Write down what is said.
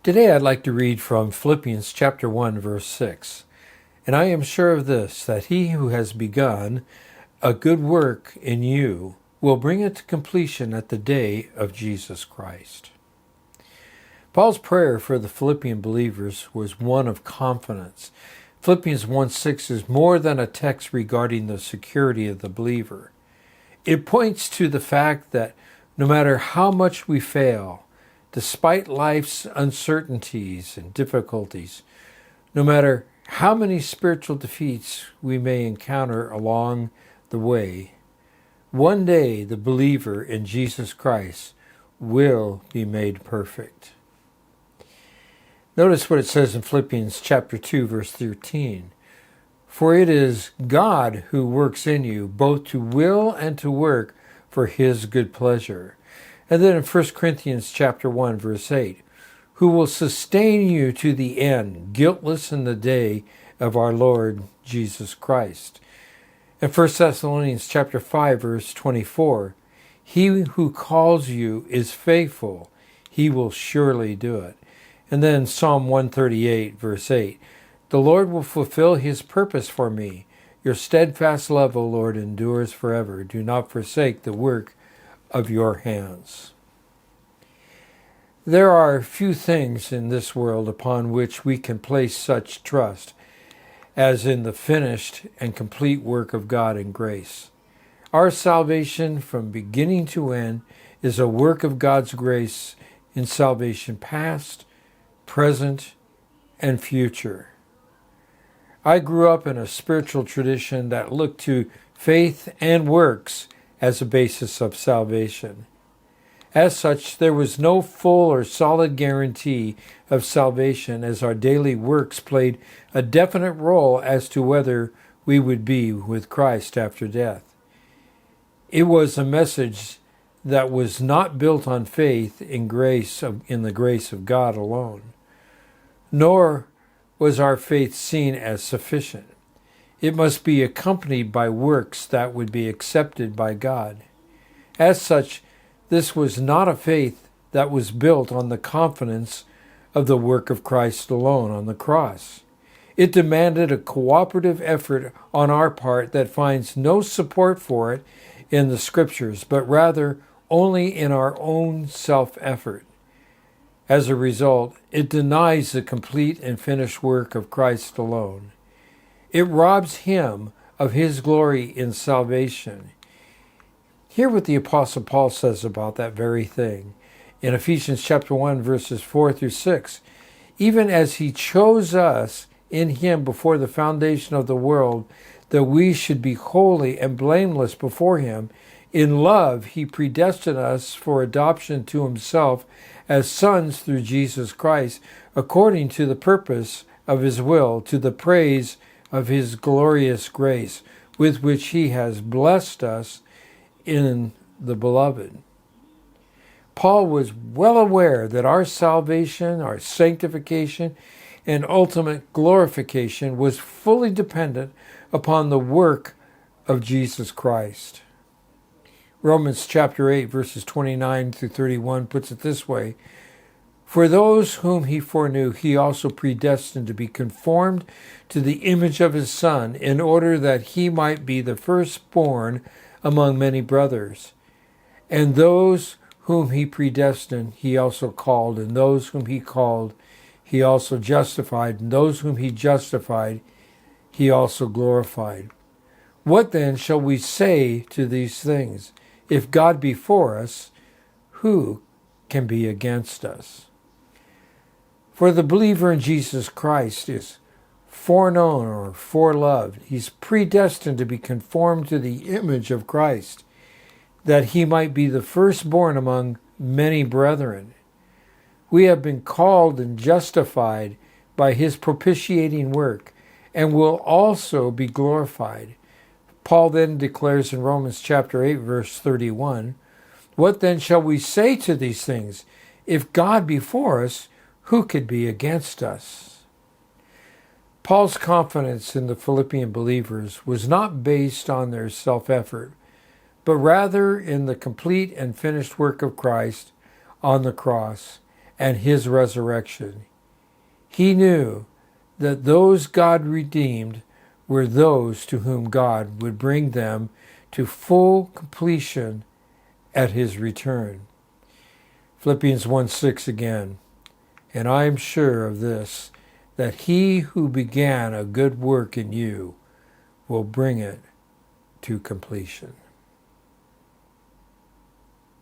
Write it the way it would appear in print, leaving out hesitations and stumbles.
Today I'd like to read from Philippians chapter 1, verse 6. And I am sure of this, that he who has begun a good work in you will bring it to completion at the day of Jesus Christ. Paul's prayer for the Philippian believers was one of confidence. Philippians 1:6 is more than a text regarding the security of the believer. It points to the fact that no matter how much we fail, despite life's uncertainties and difficulties, no matter how many spiritual defeats we may encounter along the way, one day the believer in Jesus Christ will be made perfect. Notice what it says in Philippians chapter 2, verse 13. For it is God who works in you, both to will and to work for his good pleasure. And then in 1 Corinthians chapter 1, verse 8, who will sustain you to the end, guiltless in the day of our Lord Jesus Christ. In 1 Thessalonians chapter 5, verse 24, he who calls you is faithful. He will surely do it. And then Psalm 138, verse 8, the Lord will fulfill his purpose for me. Your steadfast love, O Lord, endures forever. Do not forsake the work of your hands. There are few things in this world upon which we can place such trust as in the finished and complete work of God in grace. Our salvation from beginning to end is a work of God's grace in salvation past, present, and future. I grew up in a spiritual tradition that looked to faith and works as a basis of salvation. As such, there was no full or solid guarantee of salvation, as our daily works played a definite role as to whether we would be with Christ after death. It was a message that was not built on faith in the grace of God alone, nor was our faith seen as sufficient. It must be accompanied by works that would be accepted by God. As such, this was not a faith that was built on the confidence of the work of Christ alone on the cross. It demanded a cooperative effort on our part that finds no support for it in the Scriptures, but rather only in our own self-effort. As a result, it denies the complete and finished work of Christ alone. It robs him of his glory in salvation. Hear what the Apostle Paul says about that very thing. In Ephesians chapter 1, verses 4 through 6, even as he chose us in him before the foundation of the world, that we should be holy and blameless before him, in love he predestined us for adoption to himself as sons through Jesus Christ, according to the purpose of his will, to the praise of his glorious grace, with which he has blessed us in the beloved. Paul was well aware that our salvation, our sanctification, and ultimate glorification was fully dependent upon the work of Jesus Christ. Romans chapter 8, verses 29 through 31 puts it this way, for those whom he foreknew, he also predestined to be conformed to the image of his Son, in order that he might be the firstborn among many brothers. And those whom he predestined, he also called, and those whom he called, he also justified, and those whom he justified, he also glorified. What then shall we say to these things? If God be for us, who can be against us? For the believer in Jesus Christ is foreknown or foreloved. He's predestined to be conformed to the image of Christ, that he might be the firstborn among many brethren. We have been called and justified by his propitiating work, and will also be glorified. Paul then declares in Romans chapter 8, verse 31, what then shall we say to these things? If God be for us, who could be against us? Paul's confidence in the Philippian believers was not based on their self-effort, but rather in the complete and finished work of Christ on the cross, and his resurrection. He knew that those God redeemed were those to whom God would bring them to full completion at his return. Philippians 1:6 again. And I am sure of this, that he who began a good work in you will bring it to completion.